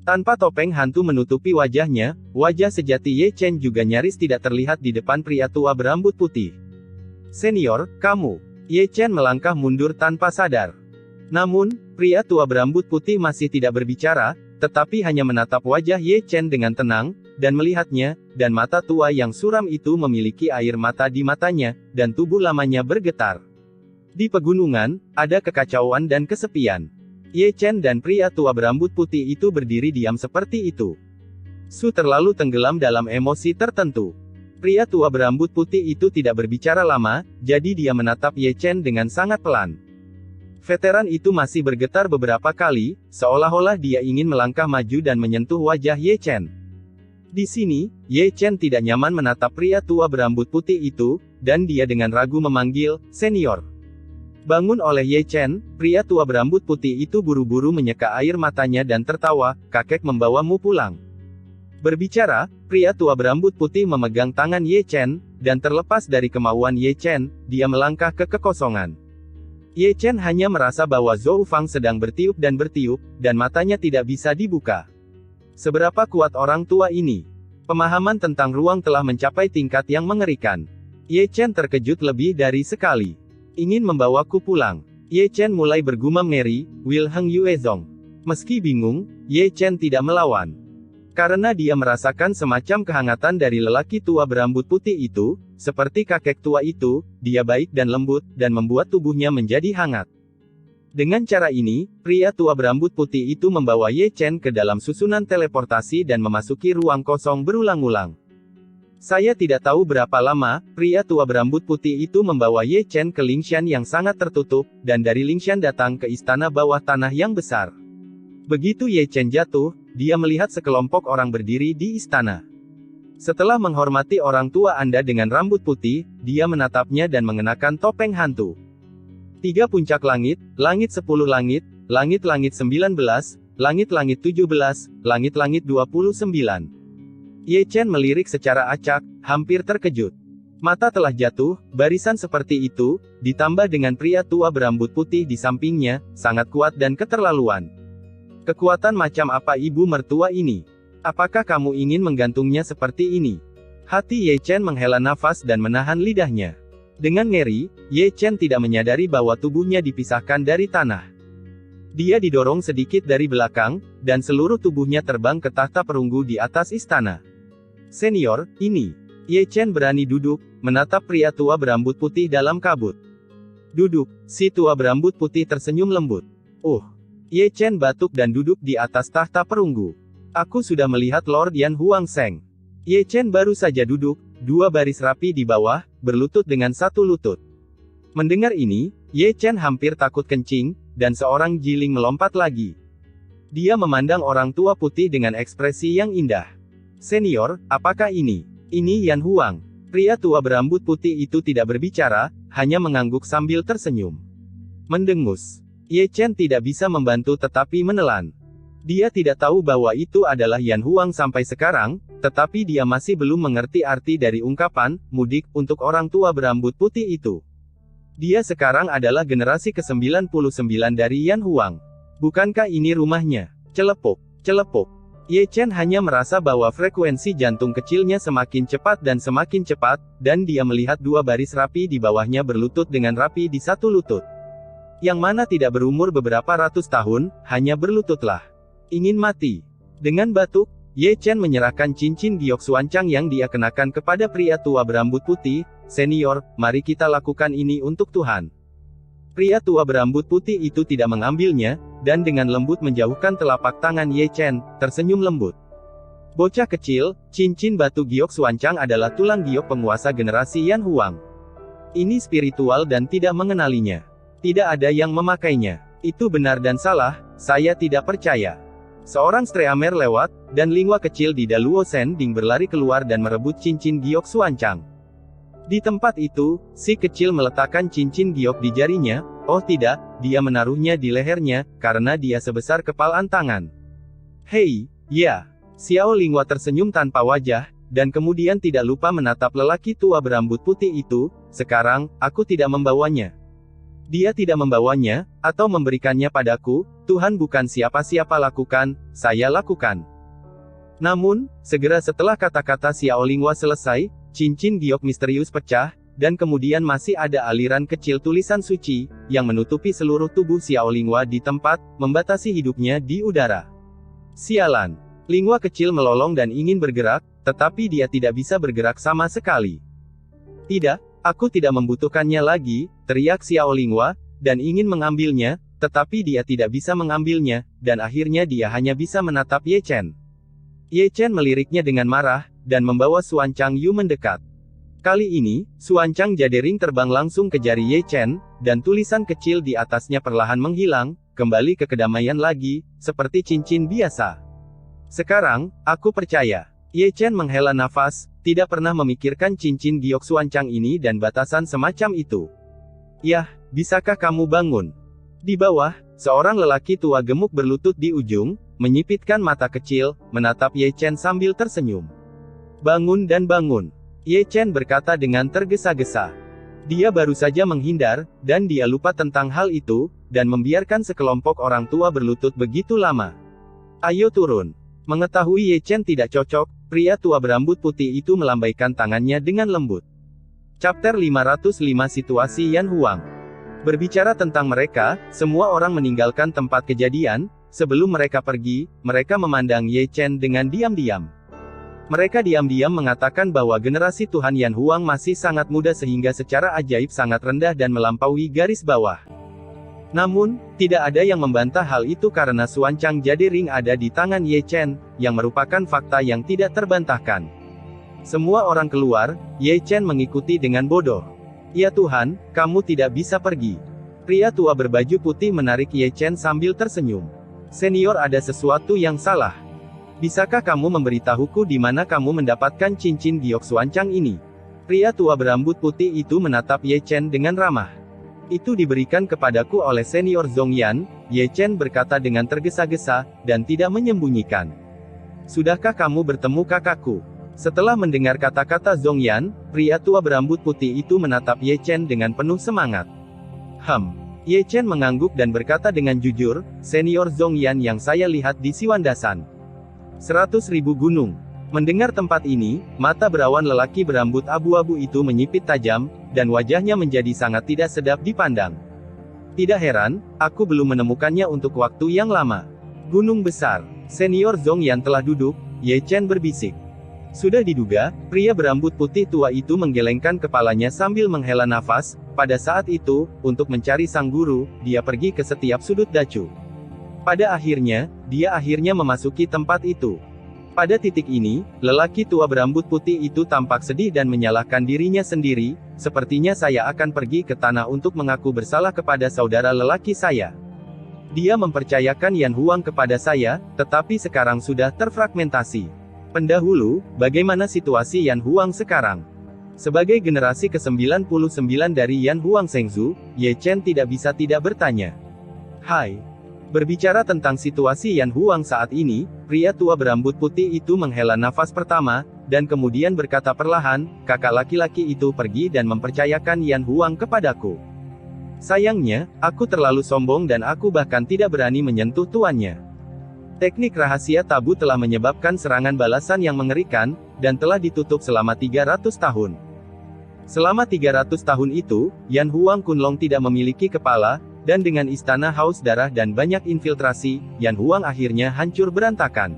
Tanpa topeng hantu menutupi wajahnya, wajah sejati Ye Chen juga nyaris tidak terlihat di depan pria tua berambut putih. "Senior, kamu." Ye Chen melangkah mundur tanpa sadar. Namun, pria tua berambut putih masih tidak berbicara, tetapi hanya menatap wajah Ye Chen dengan tenang, dan melihatnya, dan mata tua yang suram itu memiliki air mata di matanya, dan tubuh lamanya bergetar. Di pegunungan, ada kekacauan dan kesepian. Ye Chen dan pria tua berambut putih itu berdiri diam seperti itu. Su terlalu tenggelam dalam emosi tertentu. Pria tua berambut putih itu tidak berbicara lama, jadi dia menatap Ye Chen dengan sangat pelan. Veteran itu masih bergetar beberapa kali, seolah-olah dia ingin melangkah maju dan menyentuh wajah Ye Chen. Di sini, Ye Chen tidak nyaman menatap pria tua berambut putih itu, dan dia dengan ragu memanggil, "Senior." Bangun oleh Ye Chen, pria tua berambut putih itu buru-buru menyeka air matanya dan tertawa, "Kakek membawamu pulang." Berbicara, pria tua berambut putih memegang tangan Ye Chen, dan terlepas dari kemauan Ye Chen, dia melangkah ke kekosongan. Ye Chen hanya merasa bahwa Zhou Fang sedang bertiup, dan matanya tidak bisa dibuka. Seberapa kuat orang tua ini? Pemahaman tentang ruang telah mencapai tingkat yang mengerikan. Ye Chen terkejut lebih dari sekali. "Ingin membawaku pulang?" Ye Chen mulai bergumam ngeri, "Will Heng Yuezong." Meski bingung, Ye Chen tidak melawan. Karena dia merasakan semacam kehangatan dari lelaki tua berambut putih itu, seperti kakek tua itu, dia baik dan lembut, dan membuat tubuhnya menjadi hangat. Dengan cara ini, pria tua berambut putih itu membawa Ye Chen ke dalam susunan teleportasi dan memasuki ruang kosong berulang-ulang. Saya tidak tahu berapa lama, pria tua berambut putih itu membawa Ye Chen ke Lingshan yang sangat tertutup, dan dari Lingshan datang ke istana bawah tanah yang besar. Begitu Ye Chen jatuh, dia melihat sekelompok orang berdiri di istana. Setelah menghormati orang tua Anda dengan rambut putih, dia menatapnya dan mengenakan topeng hantu. 3 puncak langit, langit 10 langit, langit-langit 19, langit-langit 17, langit-langit 29. Ye Chen melirik secara acak, hampir terkejut. Mata telah jatuh, barisan seperti itu, ditambah dengan pria tua berambut putih di sampingnya, sangat kuat dan keterlaluan. Kekuatan macam apa ibu mertua ini? Apakah kamu ingin menggantungnya seperti ini? Hati Ye Chen menghela nafas dan menahan lidahnya. Dengan ngeri, Ye Chen tidak menyadari bahwa tubuhnya dipisahkan dari tanah. Dia didorong sedikit dari belakang, dan seluruh tubuhnya terbang ke tahta perunggu di atas istana. "Senior, ini." Ye Chen berani duduk, menatap pria tua berambut putih dalam kabut. "Duduk." Si tua berambut putih tersenyum lembut. Ye Chen batuk dan duduk di atas tahta perunggu. "Aku sudah melihat Lord Yan Huangseng." Ye Chen baru saja duduk, 2 baris rapi di bawah, berlutut dengan 1 lutut. Mendengar ini, Ye Chen hampir takut kencing, dan seorang jiling melompat lagi. Dia memandang orang tua putih dengan ekspresi yang indah. "Senior, apakah ini?" "Ini Yan Huang." Pria tua berambut putih itu tidak berbicara, hanya mengangguk sambil tersenyum. Mendengus. Ye Chen tidak bisa membantu tetapi menelan. Dia tidak tahu bahwa itu adalah Yan Huang sampai sekarang, tetapi dia masih belum mengerti arti dari ungkapan, mudik, untuk orang tua berambut putih itu. Dia sekarang adalah generasi ke-99 dari Yan Huang. Bukankah ini rumahnya? Celepuk, celepuk. Ye Chen hanya merasa bahwa frekuensi jantung kecilnya semakin cepat, dan dia melihat 2 baris rapi di bawahnya berlutut dengan rapi di 1 lutut. Yang mana tidak berumur beberapa ratus tahun, hanya berlututlah. Ingin mati. Dengan batuk, Ye Chen menyerahkan cincin giok suancang yang dia kenakan kepada pria tua berambut putih. "Senior, mari kita lakukan ini untuk Tuhan." Pria tua berambut putih itu tidak mengambilnya, dan dengan lembut menjauhkan telapak tangan Ye Chen, tersenyum lembut. Bocah kecil, cincin batu giok Xuanchang adalah tulang giok penguasa generasi Yan Huang. Ini spiritual dan tidak mengenalinya. Tidak ada yang memakainya. Itu benar dan salah, saya tidak percaya. Seorang Streamer lewat, dan Lingua kecil di Daluo Sending berlari keluar dan merebut cincin giok Xuanchang. Di tempat itu, si kecil meletakkan cincin giok di jarinya. Oh tidak, dia menaruhnya di lehernya, karena dia sebesar kepalan tangan. Hei, ya. Xiao Lingua tersenyum tanpa wajah, dan kemudian tidak lupa menatap lelaki tua berambut putih itu. Sekarang, aku tidak membawanya. Dia tidak membawanya, atau memberikannya padaku. Tuhan bukan siapa-siapa lakukan, saya lakukan. Namun, segera setelah kata-kata Xiao Lingua selesai, cincin giok misterius pecah, dan kemudian masih ada aliran kecil tulisan suci, yang menutupi seluruh tubuh Xiao Lingua di tempat, membatasi hidupnya di udara. Sialan. Lingua kecil melolong dan ingin bergerak, tetapi dia tidak bisa bergerak sama sekali. Tidak, aku tidak membutuhkannya lagi, teriak Xiao Lingua, dan ingin mengambilnya, tetapi dia tidak bisa mengambilnya, dan akhirnya dia hanya bisa menatap Ye Chen. Ye Chen meliriknya dengan marah, dan membawa Xuanchang Yu mendekat. Kali ini, Xuanchang Jadering terbang langsung ke jari Ye Chen, dan tulisan kecil di atasnya perlahan menghilang, kembali ke kedamaian lagi, seperti cincin biasa. Sekarang, aku percaya. Ye Chen menghela nafas, tidak pernah memikirkan cincin giok Xuanchang ini dan batasan semacam itu. Yah, bisakah kamu bangun? Di bawah, seorang lelaki tua gemuk berlutut di ujung, menyipitkan mata kecil, menatap Ye Chen sambil tersenyum. Bangun dan bangun. Ye Chen berkata dengan tergesa-gesa. Dia baru saja menghindar, dan dia lupa tentang hal itu, dan membiarkan sekelompok orang tua berlutut begitu lama. Ayo turun. Mengetahui Ye Chen tidak cocok, pria tua berambut putih itu melambaikan tangannya dengan lembut. Chapter 505 Situasi Yan Huang. Berbicara tentang mereka, semua orang meninggalkan tempat kejadian. Sebelum mereka pergi, mereka memandang Ye Chen dengan diam-diam. Mereka diam-diam mengatakan bahwa generasi Tuhan Yan Huang masih sangat muda sehingga secara ajaib sangat rendah dan melampaui garis bawah. Namun, tidak ada yang membantah hal itu karena Xuanchang Jadering ada di tangan Ye Chen, yang merupakan fakta yang tidak terbantahkan. Semua orang keluar, Ye Chen mengikuti dengan bodoh. Ya Tuhan, kamu tidak bisa pergi. Pria tua berbaju putih menarik Ye Chen sambil tersenyum. Senior, ada sesuatu yang salah. Bisakah kamu memberitahuku di mana kamu mendapatkan cincin giok Xuanchang ini? Pria tua berambut putih itu menatap Ye Chen dengan ramah. Itu diberikan kepadaku oleh senior Zhongyan, Ye Chen berkata dengan tergesa-gesa, dan tidak menyembunyikan. Sudahkah kamu bertemu kakakku? Setelah mendengar kata-kata Zhongyan, pria tua berambut putih itu menatap Ye Chen dengan penuh semangat. Ye Chen mengangguk dan berkata dengan jujur, senior Zhongyan yang saya lihat di Siwandasan. 100.000 gunung. Mendengar tempat ini, mata berawan lelaki berambut abu-abu itu menyipit tajam, dan wajahnya menjadi sangat tidak sedap dipandang. Tidak heran, aku belum menemukannya untuk waktu yang lama. Gunung besar. Senior Zhongyan telah duduk, Ye Chen berbisik. Sudah diduga, pria berambut putih tua itu menggelengkan kepalanya sambil menghela nafas. Pada saat itu, untuk mencari sang guru, dia pergi ke setiap sudut dacu. Pada akhirnya, dia akhirnya memasuki tempat itu. Pada titik ini, lelaki tua berambut putih itu tampak sedih dan menyalahkan dirinya sendiri. Sepertinya saya akan pergi ke tanah untuk mengaku bersalah kepada saudara lelaki saya. Dia mempercayakan Yan Huang kepada saya, tetapi sekarang sudah terfragmentasi. Pendahulu, bagaimana situasi Yan Huang sekarang? Sebagai generasi ke-99 dari Yan Huang Shengzu, Ye Chen tidak bisa tidak bertanya. Hai. Berbicara tentang situasi Yan Huang saat ini, pria tua berambut putih itu menghela nafas pertama, dan kemudian berkata perlahan, kakak laki-laki itu pergi dan mempercayakan Yan Huang kepadaku. Sayangnya, aku terlalu sombong dan aku bahkan tidak berani menyentuh tuannya. Teknik rahasia tabu telah menyebabkan serangan balasan yang mengerikan, dan telah ditutup selama 300 tahun. Selama 300 tahun itu, Yan Huang Kunlong tidak memiliki kepala, dan dengan istana haus darah dan banyak infiltrasi, Yan Huang akhirnya hancur berantakan.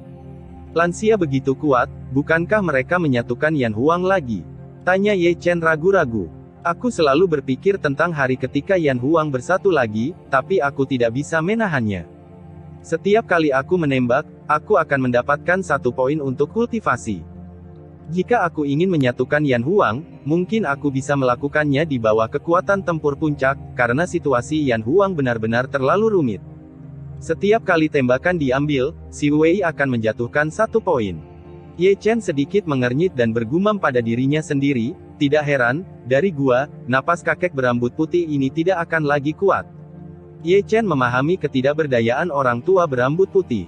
Lansia begitu kuat, bukankah mereka menyatukan Yan Huang lagi? Tanya Ye Chen ragu-ragu. Aku selalu berpikir tentang hari ketika Yan Huang bersatu lagi, tapi aku tidak bisa menahannya. Setiap kali aku menembak, aku akan mendapatkan 1 poin untuk kultivasi. Jika aku ingin menyatukan Yan Huang, mungkin aku bisa melakukannya di bawah kekuatan tempur puncak, karena situasi Yan Huang benar-benar terlalu rumit. Setiap kali tembakan diambil, si Wei akan menjatuhkan 1 poin. Ye Chen sedikit mengernyit dan bergumam pada dirinya sendiri, tidak heran, dari gua, napas kakek berambut putih ini tidak akan lagi kuat. Ye Chen memahami ketidakberdayaan orang tua berambut putih.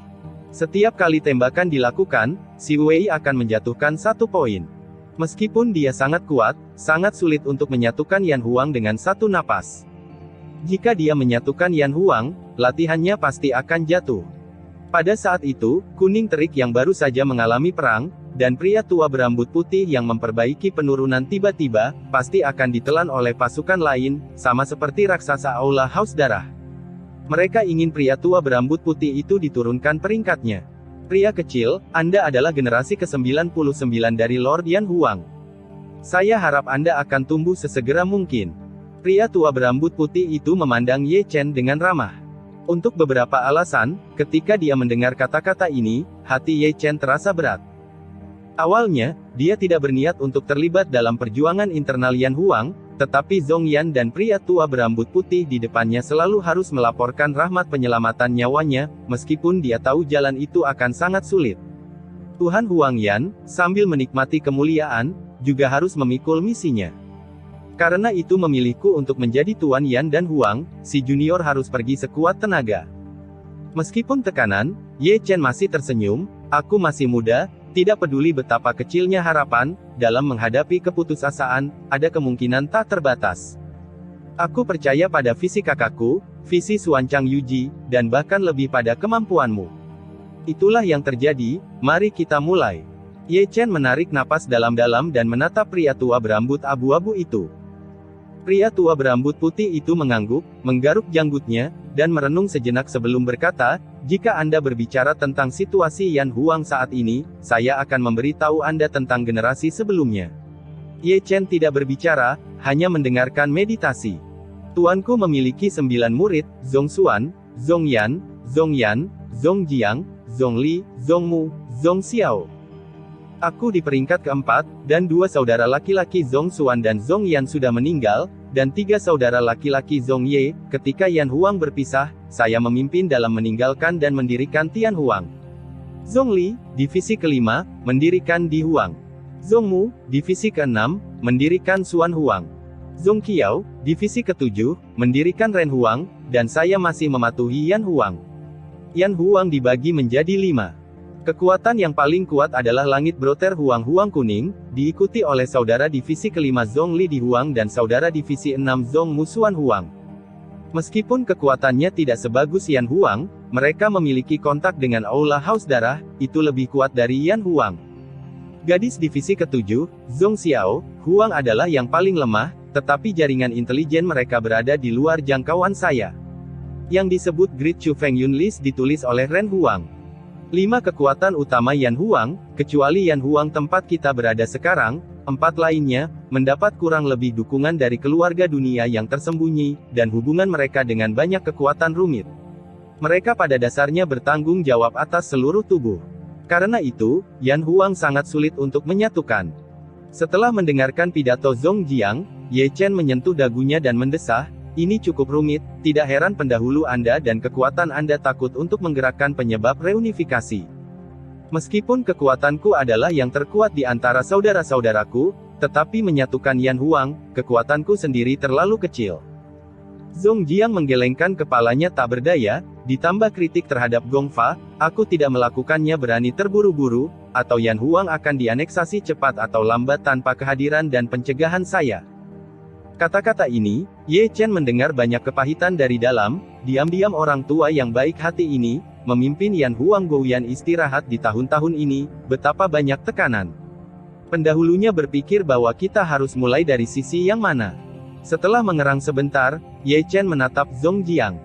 Setiap kali tembakan dilakukan, si Wei akan menjatuhkan 1 poin. Meskipun dia sangat kuat, sangat sulit untuk menyatukan Yan Huang dengan 1 napas. Jika dia menyatukan Yan Huang, latihannya pasti akan jatuh. Pada saat itu, kuning terik yang baru saja mengalami perang, dan pria tua berambut putih yang memperbaiki penurunan tiba-tiba, pasti akan ditelan oleh pasukan lain, sama seperti raksasa Aula Haus Darah. Mereka ingin pria tua berambut putih itu diturunkan peringkatnya. Pria kecil, Anda adalah generasi ke-99 dari Lord Yan Huang. Saya harap Anda akan tumbuh sesegera mungkin. Pria tua berambut putih itu memandang Ye Chen dengan ramah. Untuk beberapa alasan, ketika dia mendengar kata-kata ini, hati Ye Chen terasa berat. Awalnya, dia tidak berniat untuk terlibat dalam perjuangan internal Yan Huang, tetapi Zhong Yan dan pria tua berambut putih di depannya selalu harus melaporkan rahmat penyelamatan nyawanya, meskipun dia tahu jalan itu akan sangat sulit. Tuhan Huang Yan, sambil menikmati kemuliaan, juga harus memikul misinya. Karena itu memilihku untuk menjadi Tuan Yan dan Huang, si junior harus pergi sekuat tenaga. Meskipun tekanan, Ye Chen masih tersenyum, aku masih muda, tidak peduli betapa kecilnya harapan, dalam menghadapi keputusasaan, ada kemungkinan tak terbatas. Aku percaya pada visi kakakku, visi Xuanchang Yuji, dan bahkan lebih pada kemampuanmu. Itulah yang terjadi, mari kita mulai. Ye Chen menarik napas dalam-dalam dan menatap pria tua berambut abu-abu itu. Pria tua berambut putih itu mengangguk, menggaruk janggutnya, dan merenung sejenak sebelum berkata, jika Anda berbicara tentang situasi Yan Huang saat ini, saya akan memberitahu Anda tentang generasi sebelumnya. Ye Chen tidak berbicara, hanya mendengarkan meditasi. Tuanku memiliki 9 murid, Zhong Xuan, Zhong Yan, Zhong Jiang, Zhong Li, Zhong Mu, Zhong Xiao. Aku di peringkat keempat, dan 2 saudara laki-laki Zhong Xuan dan Zhong Yan sudah meninggal, dan 3 saudara laki-laki Zhong Ye. Ketika Yan Huang berpisah, saya memimpin dalam meninggalkan dan mendirikan Tian Huang. Zhong Li, divisi kelima, mendirikan Di Huang. Zhong Mu, divisi keenam, mendirikan Xuan Huang. Zhong Qiao, divisi ketujuh, mendirikan Ren Huang, dan saya masih mematuhi Yan Huang. Yan Huang dibagi menjadi 5. Kekuatan yang paling kuat adalah Langit Broter Huang Huang Kuning, diikuti oleh saudara divisi kelima Zhong Li Di Huang dan saudara divisi 6 Zhong Mu Xuan Huang. Meskipun kekuatannya tidak sebagus Yan Huang, mereka memiliki kontak dengan Aula Haus Darah, itu lebih kuat dari Yan Huang. Gadis divisi ketujuh, Zhong Xiao, Huang adalah yang paling lemah, tetapi jaringan intelijen mereka berada di luar jangkauan saya. Yang disebut Great Chu Feng Yun List ditulis oleh Ren Huang. 5 kekuatan utama Yan Huang, kecuali Yan Huang tempat kita berada sekarang, 4 lainnya, mendapat kurang lebih dukungan dari keluarga dunia yang tersembunyi, dan hubungan mereka dengan banyak kekuatan rumit. Mereka pada dasarnya bertanggung jawab atas seluruh tubuh. Karena itu, Yan Huang sangat sulit untuk menyatukan. Setelah mendengarkan pidato Zhong Jiang, Ye Chen menyentuh dagunya dan mendesah, ini cukup rumit, tidak heran pendahulu Anda dan kekuatan Anda takut untuk menggerakkan penyebab reunifikasi. Meskipun kekuatanku adalah yang terkuat di antara saudara-saudaraku, tetapi menyatukan Yan Huang, kekuatanku sendiri terlalu kecil. Zhong Jiang menggelengkan kepalanya tak berdaya, ditambah kritik terhadap Gong Fa, aku tidak melakukannya berani terburu-buru, atau Yan Huang akan dianeksasi cepat atau lambat tanpa kehadiran dan pencegahan saya. Kata-kata ini, Ye Chen mendengar banyak kepahitan dari dalam, diam-diam orang tua yang baik hati ini, memimpin Yan Huang Gouyan istirahat di tahun-tahun ini, betapa banyak tekanan. Pendahulunya berpikir bahwa kita harus mulai dari sisi yang mana. Setelah mengerang sebentar, Ye Chen menatap Zhong Jiang.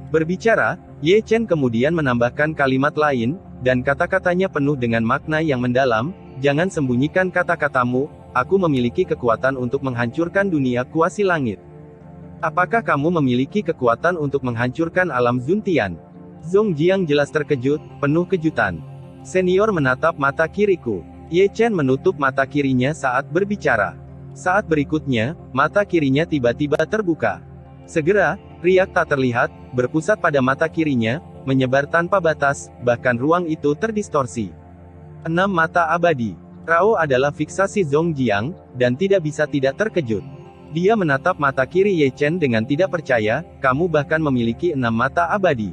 Berbicara, Ye Chen kemudian menambahkan kalimat lain, dan kata-katanya penuh dengan makna yang mendalam, jangan sembunyikan kata-katamu, aku memiliki kekuatan untuk menghancurkan dunia kuasi langit. Apakah kamu memiliki kekuatan untuk menghancurkan alam Zuntian? Zhong Jiang jelas terkejut, penuh kejutan. Senior menatap mata kiriku. Ye Chen menutup mata kirinya saat berbicara. Saat berikutnya, mata kirinya tiba-tiba terbuka. Segera, riak tak terlihat, berpusat pada mata kirinya, menyebar tanpa batas, bahkan ruang itu terdistorsi. 6 mata abadi. Rao adalah fiksasi Zhong Jiang, dan tidak bisa tidak terkejut. Dia menatap mata kiri Ye Chen dengan tidak percaya, kamu bahkan memiliki 6 mata abadi.